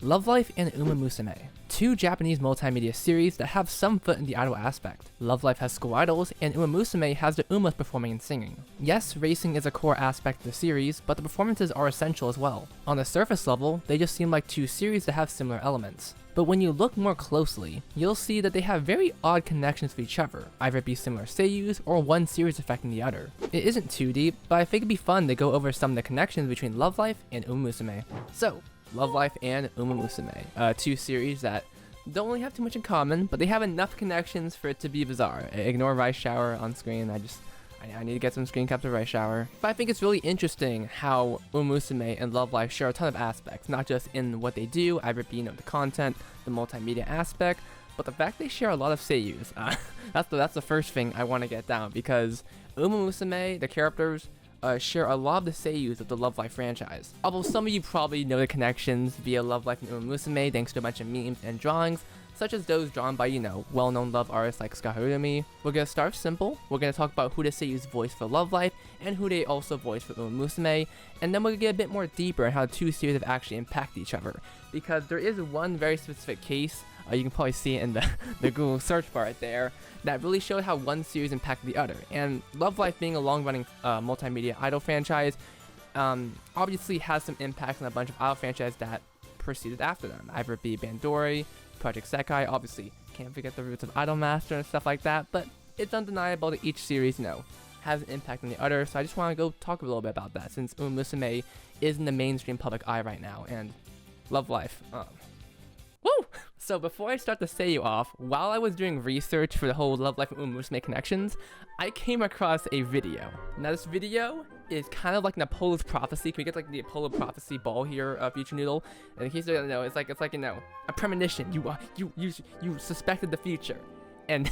Love Life and Uma Musume, two Japanese multimedia series that have some foot in the idol aspect. Love Life has school idols, and Uma Musume has the Umas performing and singing. Yes, racing is a core aspect of the series, but the performances are essential as well. On the surface level, they just seem like two series that have similar elements. But when you look more closely, you'll see that they have very odd connections with each other, either it be similar seiyus or one series affecting the other. It isn't too deep, but I think it'd be fun to go over some of the connections between Love Life and Uma Musume. So, Love Life and Uma Musume, two series that don't really have too much in common, but they have enough connections for it to be bizarre. Ignore Rice Shower on screen, I need to get some screen caps of Rice Shower. But I think it's really interesting how Uma Musume and Love Life share a ton of aspects, not just in what they do, either it be, the content, the multimedia aspect, but the fact they share a lot of seiyus. That's the first thing I want to get down, because Uma Musume, the characters, share a lot of the seiyus of the Love Life franchise. Although some of you probably know the connections via Love Life and Uma Musume thanks to a bunch of memes and drawings, such as those drawn by, well-known love artists like Skaharumi. We're gonna start simple. We're gonna talk about who the seiyus voice for Love Life and who they also voice for Uma Musume, and then we're gonna get a bit more deeper in how the two series have actually impacted each other. Because there is one very specific case, you can probably see it in the Google search bar right there, that really showed how one series impacted the other. And Love Life, being a long-running multimedia idol franchise, obviously has some impact on a bunch of idol franchises that proceeded after them, either it be Bandori, Project Sekai, obviously can't forget the roots of Idolmaster and stuff like that, but it's undeniable that each series, has an impact on the other, so I just want to go talk a little bit about that, since Uma Musume is in the mainstream public eye right now, and Love Life, woo! So before I start to say you off, while I was doing research for the whole Love Life and Uma Musume connections, I came across a video. Now this video is kind of like an Apollo's prophecy. Can we get like the Apollo prophecy ball here, Future Noodle? And in case you don't know, it's like a premonition. You suspected the future, and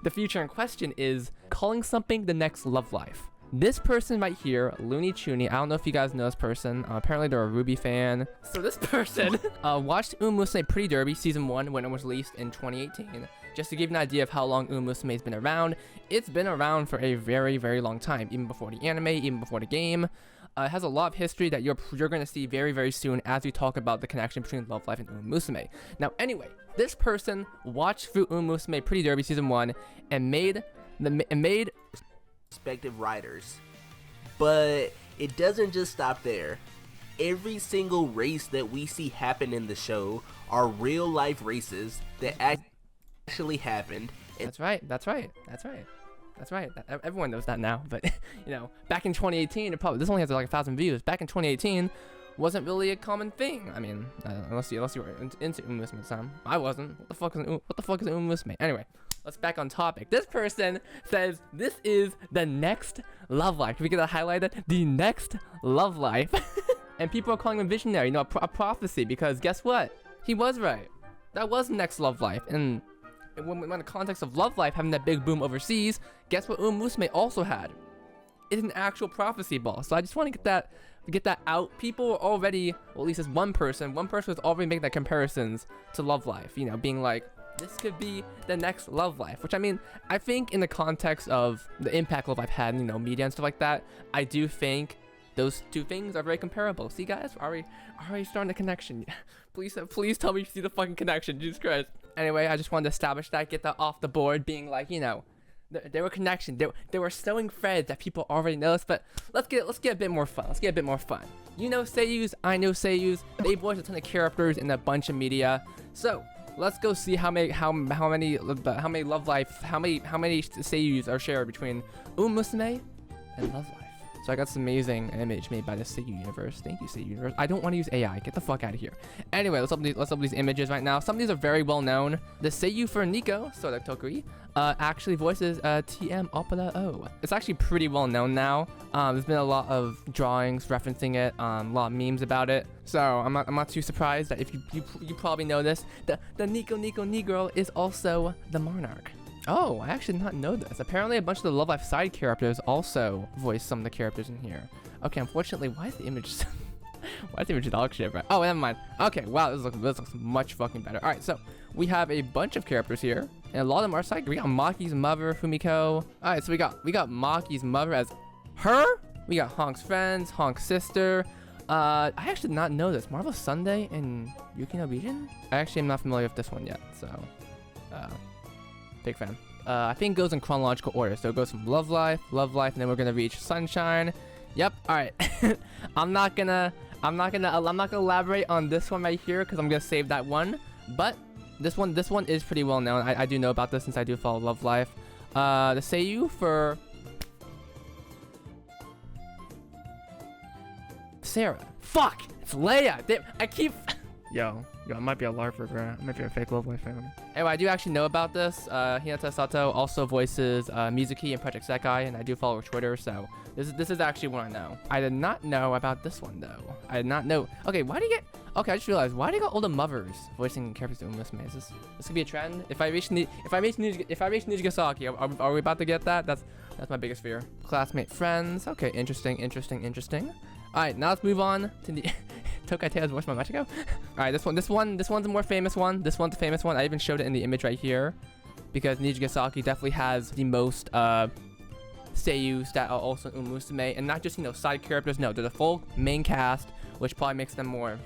the future in question is calling something the next Love Life. This person right here, Looney Chooney, I don't know if you guys know this person. Apparently they're a Ruby fan. So this person watched Uma Musume Pretty Derby Season 1 when it was released in 2018. Just to give you an idea of how long Uma Musume has been around, it's been around for a very, very long time, even before the anime, even before the game. It has a lot of history that you're going to see very, very soon as we talk about the connection between Love Life and Uma Musume. Now, anyway, this person watched through Uma Musume Pretty Derby Season 1 and made respective writers, but it doesn't just stop there. Every single race that we see happen in the show are real life races that actually happened. That's right. Everyone knows that now, but back in 2018, this only has like 1,000 views. Back in 2018, wasn't really a common thing. I mean, unless you were into Uma Musume Sam. I wasn't. What the fuck is Uma Musume? Anyway, let's back on topic. This person says this is the next Love Life. We get to highlight it, the next Love Life. And people are calling him visionary, a prophecy, because guess what? He was right. That was the next Love Life. And when in the context of Love Life having that big boom overseas, guess what Uma Musume also had? It's an actual prophecy ball. So I just want to get that out. People are already, well, at least as one person was already making that comparisons to Love Life, being like, this could be the next Love Life, which I think in the context of the impact Love Life had, media and stuff like that, I do think those two things are very comparable. See, guys, already starting the connection. Please tell me you see the fucking connection, Jesus Christ. Anyway, I just wanted to establish that, get that off the board, being like, there were connections, there were sewing threads that people already noticed, but let's get a bit more fun. You know seiyus, I know seiyus, they voice a ton of characters in a bunch of media, so let's go see how many Love Life, how many seiyus are shared between Uma Musume and Love Life. So I got this amazing image made by the Seiyuu universe. Thank you, Seiyuu universe. I don't want to use AI. Get the fuck out of here. Anyway, let's open these images right now. Some of these are very well known. The Seiyuu for Nico, so Tokai, actually voices TM Opera O. It's actually pretty well known now. There's been a lot of drawings referencing it, a lot of memes about it. So I'm not too surprised that if you probably know this, the Nico Negro is also the Monarch. Oh, I actually did not know this. Apparently a bunch of the Love Life side characters also voice some of the characters in here. Okay, unfortunately, why is the image dog shit, right? Oh, never mind. Okay, wow, this looks much fucking better. Alright, so we have a bunch of characters here, and a lot of them are side. We got Maki's mother, Fumiko. Alright, so we got Maki's mother as her. We got Honk's friends, Honk's sister, I actually did not know this. Marvel Sunday and Yuki no Bijin? I actually am not familiar with this one yet, so big fan. I think it goes in chronological order. So it goes from Love Life, and then we're gonna reach Sunshine. Yep. All right. I'm not gonna elaborate on this one right here because I'm gonna save that one. But this one is pretty well known. I do know about this since I do follow Love Life. The Seiyuu for Sarah. Fuck! It's Leia! Damn, I keep... Yo, it might be a LARPer, bro. It might be a fake Love Life fan. Anyway, I do actually know about this. Hinata Sato also voices Mizuki in Project Sekai, and I do follow her Twitter, so this is actually one I know. I did not know about this one, though. I did not know... Okay, why do you get... Okay, I just realized, why do you got all the mothers voicing characters in Uma Musume? This could be a trend. If I reach Nijigasaki, are we about to get that? That's my biggest fear. Classmate friends. Okay, interesting. Alright, now let's move on to the Tokai Teio's voice by Machiko. Alright, this one's a more famous one. This one's a famous one. I even showed it in the image right here because Nijigasaki definitely has the most seiyus that are also in Uma Musume, and not just, you know, side characters. No, they're the full main cast, which probably makes them more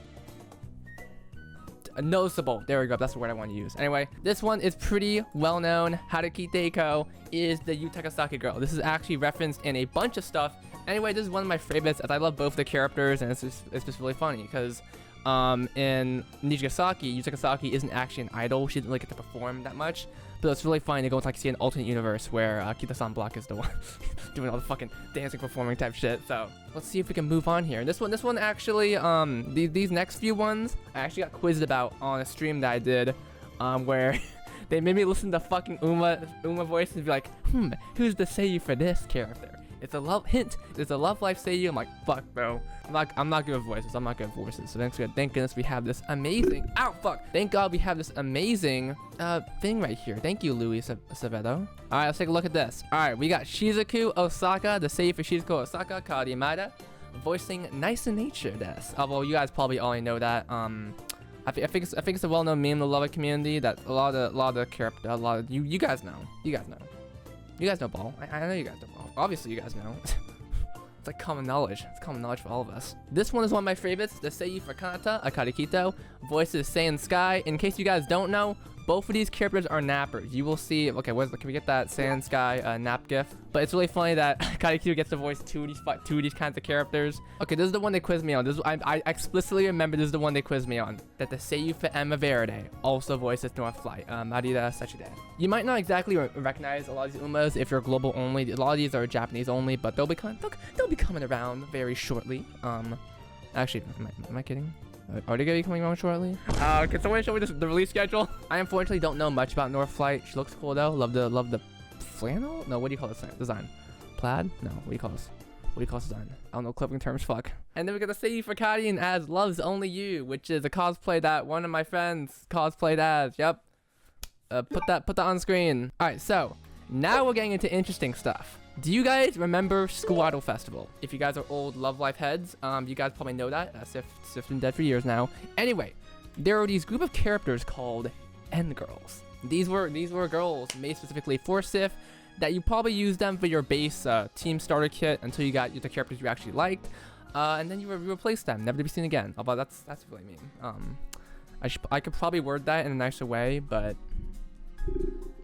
noticeable. There we go. That's the word I want to use. Anyway, this one is pretty well known. Haruki Teiko is the Yu Takasaki girl. This is actually referenced in a bunch of stuff. Anyway, this is one of my favorites as I love both the characters, and it's just really funny because in Nijigasaki, Yu Takasaki isn't actually an idol. She didn't really get to perform that much. But it's really funny to go into, like, see an alternate universe where Kita-san Block is the one doing all the fucking dancing, performing type shit. So let's see if we can move on here. This one actually, these next few ones, I actually got quizzed about on a stream that I did, where they made me listen to fucking Uma voice and be like, who's the seiyuu for this character? It's a love hint. It's a Love Life seiyuu. I'm like, fuck, bro. I'm not good with voices. I'm not good with voices. So thank goodness we have this amazing. Ow, fuck. Thank God we have this amazing thing right here. Thank you, Louis Acevedo. All right, let's take a look at this. All right, we got Shizuku Osaka, the seiyuu for Shizuku Osaka, called Yamada, voicing Nice in Nature desu. Although you guys probably already know that. I think it's a well-known meme in the Love Life community that a lot of the character, you guys know. You guys know Ball. I know you guys know Ball. Obviously, you guys know. It's like common knowledge. It's common knowledge for all of us. This one is one of my favorites. The Seiyuu for Kanata, Akari Kito, voices Saiyan Sky. In case you guys don't know, both of these characters are nappers. You will see. Okay, can we get that Saiyan Sky nap gif? But it's really funny that Akari Kito gets to voice two of these kinds of characters. Okay, this is the one they quizzed me on. I explicitly remember this is the one they quizzed me on. That the Seiyuu for Emma Verde also voices Northflight, Marida Sachide. You might not exactly recognize a lot of these Umas if you're global only. A lot of these are Japanese only, but they'll be coming around very shortly. Actually, am I kidding? Are they gonna be coming around shortly? Can someone show me the release schedule? I unfortunately don't know much about Northflight. She looks cool though. Love the flannel? No, what do you call this design? Plaid? No, what do you call this? What do you call this design? I don't know clipping terms, fuck. And then we got the Seiyuu for Karian as Loves Only You, which is a cosplay that one of my friends cosplayed as. Yep. Put that on screen. Alright, so now we're getting into interesting stuff. Do you guys remember School Idol Festival? If you guys are old Love Life heads, you guys probably know that. Sif's been dead for years now. Anyway, there are these group of characters called End Girls. These were girls made specifically for Sif that you probably use them for your base team starter kit until you got the characters you actually liked, and then you replace them, never to be seen again. Although that's really mean. I could probably word that in a nicer way, but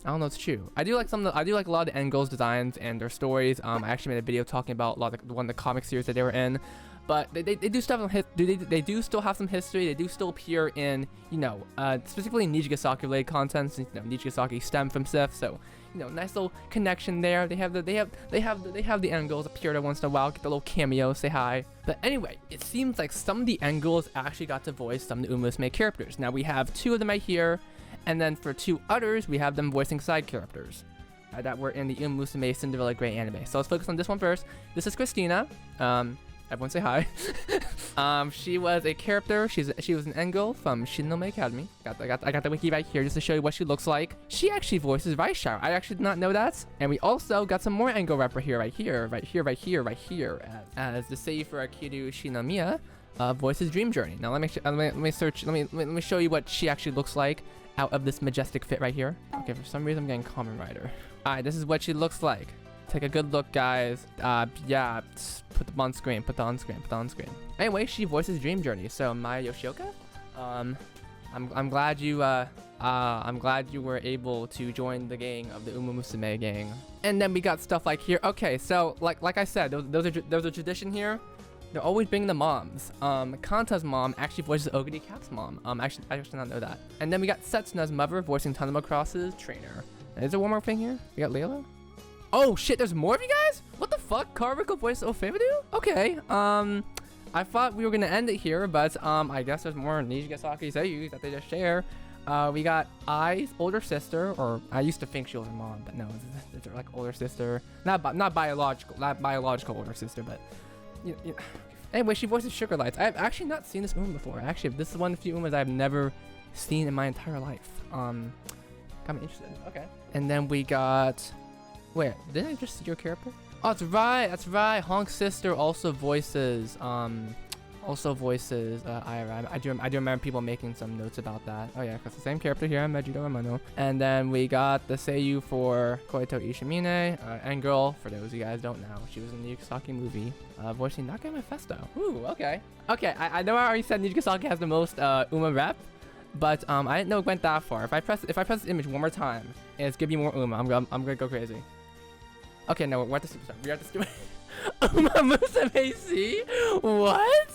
I don't know, it's true. I do like a lot of the End Girls designs and their stories. I actually made a video talking about a lot of one of the comic series that they were in. But they do still have they do still have some history. They do still appear in, you know, specifically Nijigasaki related content, since, you know, Nijigasaki stemmed from Sif, so, you know, nice little connection there. They have the End Girls appear there once in a while, get the little cameo, say hi. But anyway, it seems like some of the End Girls actually got to voice some of the Uma Musume characters. Now we have two of them right here. And then for two others, we have them voicing side characters that were in the Uma Musume Cinderella Grey anime. So let's focus on this one first. This is Christina. Everyone say hi. She was a character. She was an End Girl from Shinome Academy. I got the wiki right here just to show you what she looks like. She actually voices Raishar. I actually did not know that. And we also got some more End Girl rapper here, right here, as the Seiyuu for Akiru Shinomiya voices Dream Journey. Now let me show you what she actually looks like out of this majestic fit right here. Okay, for some reason I'm getting Kamen Rider. Alright, this is what she looks like. Take a good look, guys. Yeah, put them on screen. Put them on screen. Put them on screen. Anyway, she voices Dream Journey. So Maya Yoshioka, I'm glad you were able to join the gang of the Uma Musume gang. And then we got stuff like here. Okay, so like I said, there's a tradition here. They're always bringing the moms. Kanta's mom actually voices Oguri Cat's mom. Actually, I actually did not know that. And then we got Setsuna's mother voicing Tanama Cross's trainer. Is there one more thing here? We got Layla. Oh shit, there's more of you guys? What the fuck? Kariko voices Ofebudu? Okay. I thought we were gonna end it here, but I guess there's more Nijigasaki Seiyuu that they just share. We got Ai's older sister, or I used to think she was her mom, but no, it's like older sister. Not biological older sister, but anyway, she voices Sugar Lights. I've actually not seen this Uma before. Actually, this is one of the few Umas I've never seen in my entire life. Got me interested. Okay. And then we got, wait, didn't I just see your character? Oh, that's right. Honk's sister also voices Ira. I do remember people making some notes about that. Oh yeah, because the same character here, Mejido Ramano. And then we got the Seiyuu for Koito Ishimine, and girl, for those of you guys don't know, she was in the Nijigasaki movie, voicing Naka Mephisto. Ooh, okay. Okay, I know I already said Nijigasaki has the most Uma rep, but I didn't know it went that far. If I press this image one more time, and it's giving me more Uma, I'm gonna go crazy. Okay, no, we're at the superstar. We're at the stupid. Uma Musume C? What?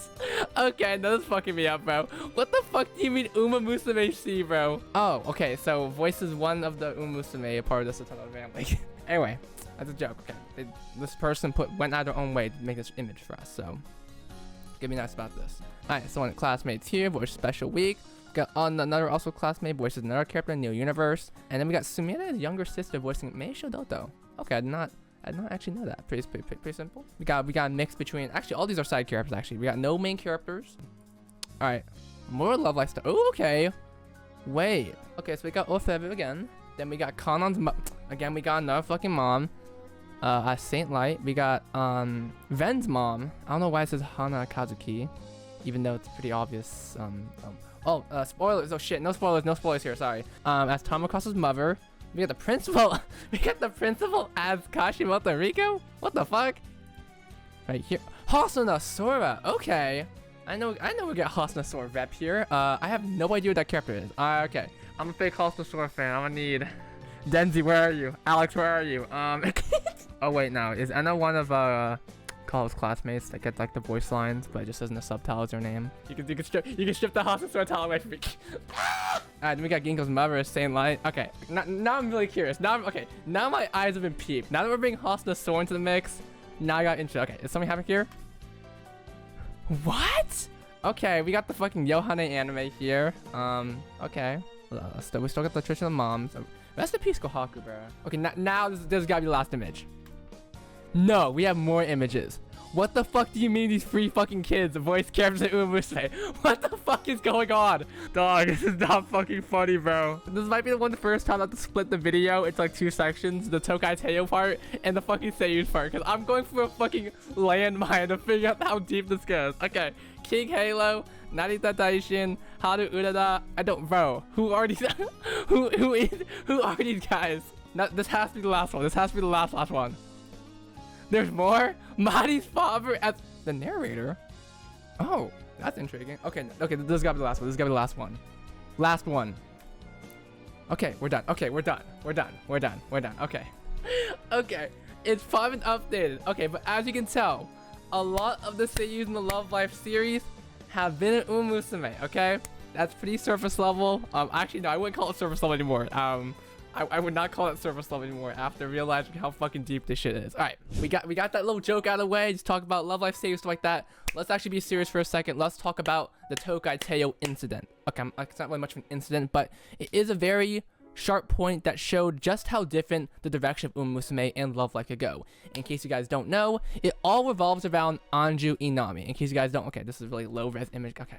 Okay, no, that's fucking me up, bro. What the fuck do you mean Uma Musume C, bro? Oh, okay, so voices one of the Uma Musume, a part of the Satono family. Anyway, that's a joke, okay. This person went out of their own way to make this image for us, so give me nice about this. Alright, so one of the classmates here, voice special week. Got another also classmate, voices another character in Neo Universe. And then we got Sumire's younger sister voicing Mei Shodoto. Okay, I did not actually know that. Pretty simple. We got a mix between, actually all these are side characters actually. We got no main characters. All right, more Love Life stuff. Oh, okay. Wait. Okay, so we got Ofebu again. Then we got Kanon's again. We got another fucking mom. Saint Light. We got Ven's mom. I don't know why it says Hana Kazuki, even though it's pretty obvious. Spoilers. Oh shit, no spoilers here. Sorry. As Tomokazu's mother. We got the principal. We got the principal as Kashimoto Riko. What the fuck? Right here, Hasunosora. Okay, I know we got Hasunosora rep here. I have no idea what that character is. Okay, I'm a fake Hasunosora fan. I'm gonna need Denzi. Where are you? Alex, where are you? Oh wait, no. Is Enna one of college classmates that get like the voice lines, but it just says in the subtitles her name? You can strip the Hasunosora title away from me. Alright, then we got Ginkgo's mother, Saint Light. Okay, now I'm really curious. Now my eyes have been peeped. Now that we're bringing Hasunosora into the mix, now I got interested. Okay, is something happening here? What? Okay, we got the fucking Yohane anime here. Okay. We still got the traditional moms. Rest in peace, Kohaku, bro. Okay, now this gotta be the last image. No, we have more images. What the fuck do you mean these three fucking kids voice characters at Uma Musume? What the fuck is going on? Dog, this is not fucking funny, bro. This might be the first time I have to split the video into like two sections, the Tokai Teio part and the fucking Seiyuu part, because I'm going for a fucking landmine to figure out how deep this goes. Okay, King Halo, Narita Daishin, Haru Urada. I don't, bro. Who are these? who are these guys? This has to be the last one. This has to be the last one. There's more? Mari's father as the narrator? Oh, that's intriguing. Okay, this gotta be the last one. This gotta be the last one. Last one. Okay, we're done. Okay, we're done. Okay. Okay, it's probably been updated. Okay, but as you can tell, a lot of the seiyus in the Love Life series have been in Uma Musume, okay? That's pretty surface level. Actually, no, I wouldn't call it surface level anymore. I would not call it surface level anymore after realizing how fucking deep this shit is. All right, we got that little joke out of the way. Just talk about Love Life saves, stuff like that. Let's actually be serious for a second. Let's talk about the Tokai Teio incident. Okay, it's not really much of an incident, but it is a very sharp point that showed just how different the direction of Uma Musume and Love Life could go. In case you guys don't know, it all revolves around Anju Inami. In case you guys don't, okay, this is a really low-res image. Okay,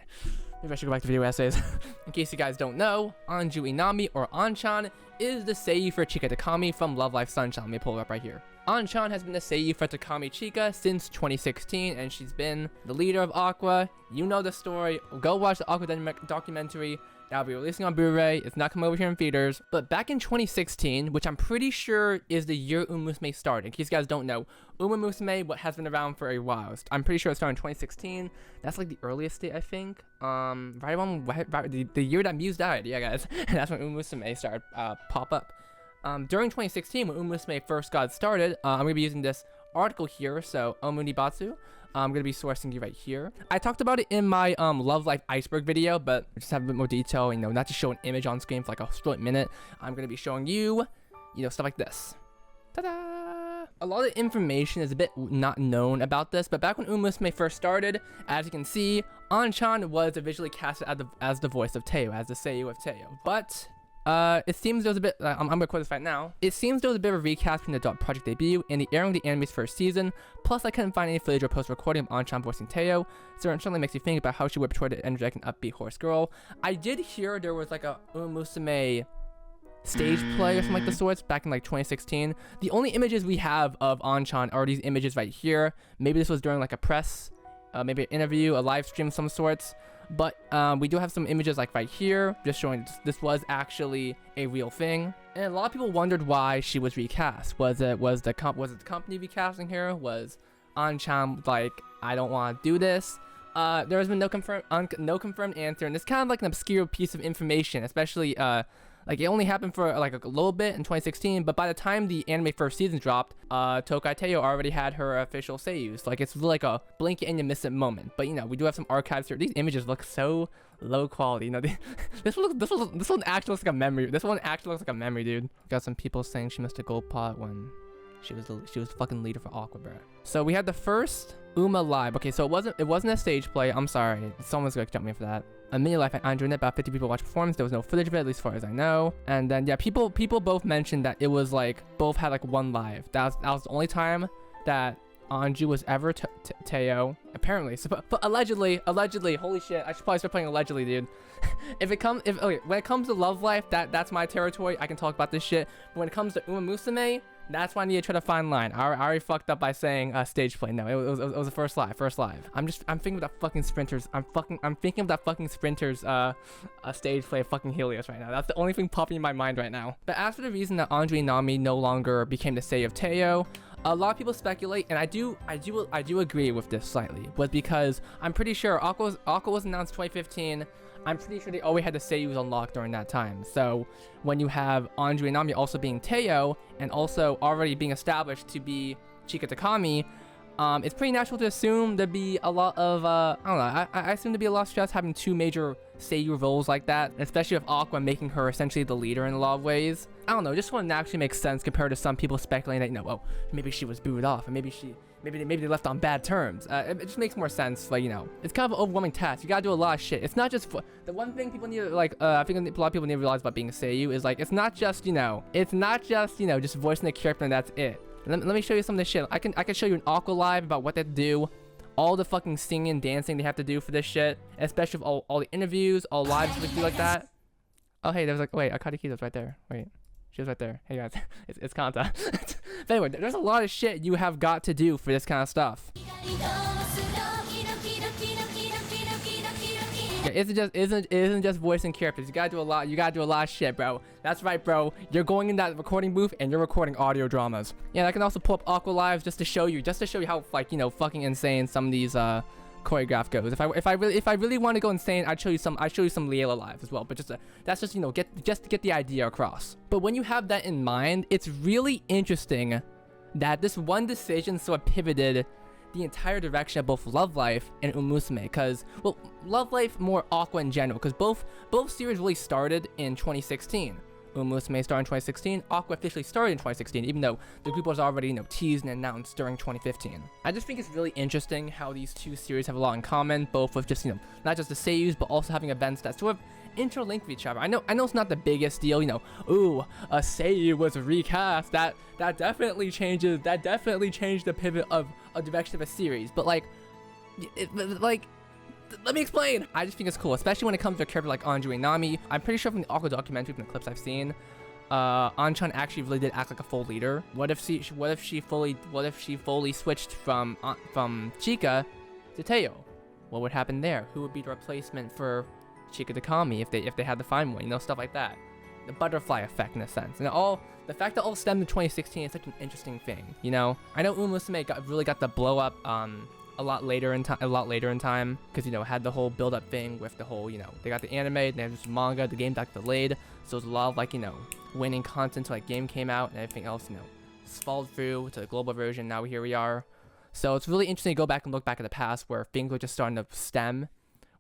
maybe I should go back to video essays. In case you guys don't know, Anju Inami, or Anchan, is the Seiyuu for Chika Takami from Love Live Sunshine. Let me pull it up right here. Anchan has been the Seiyuu for Takami Chika since 2016, and she's been the leader of Aqua. You know the story. Go watch the Aqua documentary. That'll be releasing on Blu-ray. It's not coming over here in theaters. But back in 2016, which I'm pretty sure is the year Uma Musume started. In case you guys don't know, Uma Musume has been around for a while. I'm pretty sure it started in 2016. That's like the earliest date, I think. The year that Muse died. Yeah, guys. That's when Uma Musume started pop up. During 2016, when Uma Musume first got started, I'm going to be using this article here, so Omunibatsu. I'm going to be sourcing you right here. I talked about it in my Love Life Iceberg video, but just have a bit more detail, not just show an image on screen for like a split minute. I'm going to be showing you, stuff like this. Ta-da! A lot of information is a bit not known about this, but back when Uma Musume first started, as you can see, An-chan was originally casted as the voice of Teio, as the Seiyuu of Teio. But it seems there was a bit, I'm gonna quote this right now. It seems there was a bit of a recast from the project debut and the airing of the anime's first season, plus I couldn't find any footage or post-recording of An-chan voicing Teio, so it certainly makes you think about how she would portray the energetic and upbeat horse girl. I did hear there was like a Uma Musume stage play or something like the sorts back in like 2016. The only images we have of An-chan are these images right here. Maybe this was during like a press, maybe an interview, a live stream of some sorts. But we do have some images like right here, just showing this was actually a real thing. And a lot of people wondered why she was recast. Was it the company recasting her? Was An-chan like, I don't want to do this? There has been no confirmed answer, and it's kind of like an obscure piece of information, especially like it only happened for like a little bit in 2016, but by the time the anime first season dropped, Tokai Teio already had her official seiyus. Like it's like a blink and you miss it moment. But we do have some archives here. These images look so low quality. This one actually looks like a memory. This one actually looks like a memory, dude. Got some people saying she missed a gold pot when she was fucking leader for Aqua, bro. So we had the first Uma live. Okay, so it wasn't a stage play. I'm sorry. Someone's gonna jump me for that. A mini live at Android, about 50 people watched performance. There was no footage of it, at least as far as I know. And then yeah, people both mentioned that it was like both had like one live. That was the only time that Anju was ever Teio, apparently. So, but allegedly, holy shit, I should probably start playing allegedly, dude. When it comes to Love Life, that's my territory. I can talk about this shit. But when it comes to Uma Musume, that's why I need to try to find line. I already fucked up by saying stage play. No, it was a first live. I'm thinking of that fucking sprinters. I'm thinking of that fucking sprinters stage play of fucking Helios right now. That's the only thing popping in my mind right now. But as for the reason that Andre Nami no longer became the Seiyuu of Teio, a lot of people speculate, and I do agree with this slightly, was because I'm pretty sure Aqua was announced 2015. I'm pretty sure they already had the Seiyus unlocked during that time. So when you have Andre Nami also being Teio and also already being established to be Chika Takami, it's pretty natural to assume there'd be a lot of, I don't know, I assume there'd be a lot of stress having two major Seiyuu roles like that, especially with Aqua making her essentially the leader in a lot of ways. I don't know, just one naturally makes sense compared to some people speculating that, oh, maybe she was booed off, and maybe they left on bad terms. It just makes more sense, like, it's kind of an overwhelming task. You gotta do a lot of shit. It's not just the one thing people need to, like, I think a lot of people need to realize about being a Seiyuu is, like, it's not just, just voicing the character and that's it. Let me show you some of this shit. I can show you an Aqua live about what they do, all the fucking singing and dancing they have to do for this shit, especially with all the interviews, all lives they do like that. Oh, hey, there was like, wait, Akari Kito's right there. Wait, she was right there. Hey guys, it's Kanta. But anyway, there's a lot of shit you have got to do for this kind of stuff. Yeah, it isn't just voicing characters. You gotta do a lot. You gotta do a lot of shit, bro. That's right, bro. You're going in that recording booth and you're recording audio dramas. Yeah, and I can also pull up Aqua Lives just to show you how like fucking insane some of these choreograph goes. If I really want to go insane, I'd show you some Liela lives as well. But that's just to get the idea across. But when you have that in mind, it's really interesting that this one decision sort of pivoted the entire direction of both Love Life and Uma Musume, because, well, Love Life, more Aqua in general, because both series really started in 2016. Uma Musume started in 2016, Aqua officially started in 2016, even though the group was already, teased and announced during 2015. I just think it's really interesting how these two series have a lot in common, both with just, not just the Seiyus, but also having events that sort of interlink with each other. I know it's not the biggest deal, ooh, a Seiyuu was recast, that definitely changed the pivot of a direction of a series, but let me explain. I just think it's cool, especially when it comes to a character like Anju Nami. I'm pretty sure from the Aqua documentary, from the clips I've seen, An-chan actually really did act like a full leader. What if she fully switched from Chika to Teio? What would happen there? Who would be the replacement for Chikadakami if they had to find one, you know, stuff like that. The butterfly effect in a sense, and the fact that all stemmed in 2016 is such an interesting thing, you know. I know Uma Musume really got the blow up a lot later in time, because, you know, it had the whole build up thing with the whole, you know, they got the anime, they had this manga, the game got delayed, so there's a lot of, like, you know, winning content till like game came out and everything else, you know, followed through to the global version. Now here we are. So it's really interesting to go back and look back at the past where things were just starting to stem,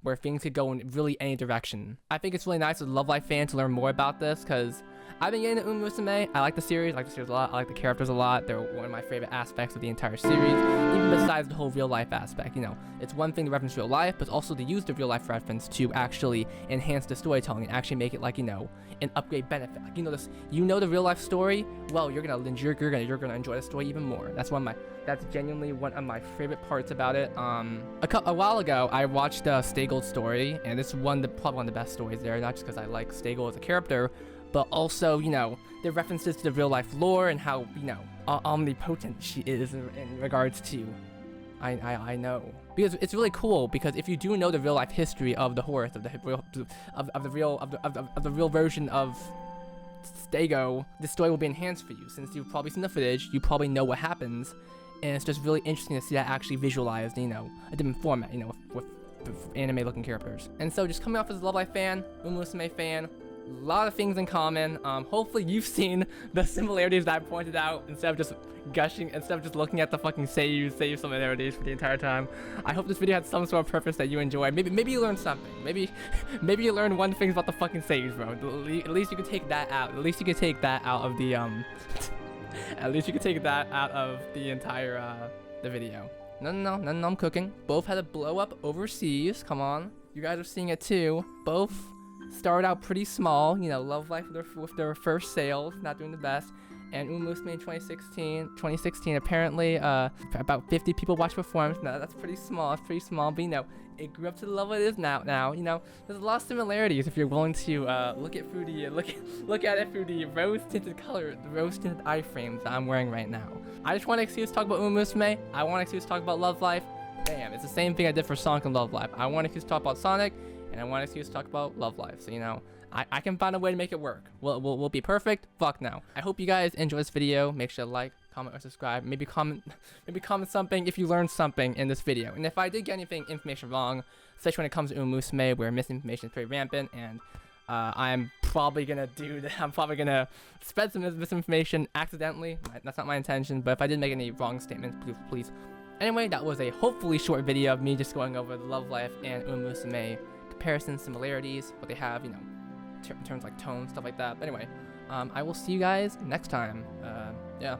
where things could go in really any direction. I think it's really nice as a Love Live fan to learn more about this, because I've been getting into Uma Musume. I like the series a lot. I like the characters a lot. They're one of my favorite aspects of the entire series, even besides the whole real life aspect. You know, it's one thing to reference real life, but also to use the real life reference to actually enhance the storytelling and actually make it, like, you know, an upgrade benefit. Like, you know the real life story. Well, you're gonna enjoy the story even more. That's genuinely one of my favorite parts about it. A while ago, I watched Stay Gold story, and it's probably one of the best stories there. Not just because I like Stay Gold as a character, but also, you know, the references to the real life lore and how, you know, omnipotent she is in regards to. I know, because it's really cool, because if you do know the real life history of the horse of the real version of Stego, the story will be enhanced for you, since you've probably seen the footage, you probably know what happens, and it's just really interesting to see that actually visualized, you know, a different format, you know, with anime looking characters. And so, just coming off as a Love Live fan, Uma Musume fan, a lot of things in common. Hopefully you've seen the similarities that I pointed out instead of just looking at the fucking Seiyuu similarities for the entire time. I hope this video had some sort of purpose that you enjoyed. Maybe you learned something. Maybe you learned one thing about the fucking Seiyuu, bro. At least you can take that out. At least you can take that out of the at least you can take that out of the entire the video. No, I'm cooking. Both had a blow up overseas. Come on, you guys are seeing it too. Both started out pretty small, you know, Love Life with their first sales, not doing the best. And Uma Musume in 2016, apparently, about 50 people watched performance. Now, that's pretty small, but, you know, it grew up to the level it is now, you know, there's a lot of similarities if you're willing to, look at it through the rose-tinted color, the rose-tinted eye frames that I'm wearing right now. I just want an excuse to talk about Uma Musume. I want an excuse to talk about Love Life. Damn, it's the same thing I did for Sonic and Love Life. I want an excuse to talk about Sonic, and I want an excuse to talk about Love Life. So, you know, I can find a way to make it work. We'll be perfect? Fuck no. I hope you guys enjoy this video. Make sure to like, comment, or subscribe. Maybe comment something if you learned something in this video. And if I did get information wrong, especially when it comes to Uma Musume, where misinformation is pretty rampant, and I'm probably gonna spread some misinformation accidentally. That's not my intention, but if I did make any wrong statements, please. Anyway, that was a hopefully short video of me just going over the Love Life and Uma Musume comparisons, similarities, what they have, you know, in terms like tone, stuff like that. But anyway, I will see you guys next time. Yeah.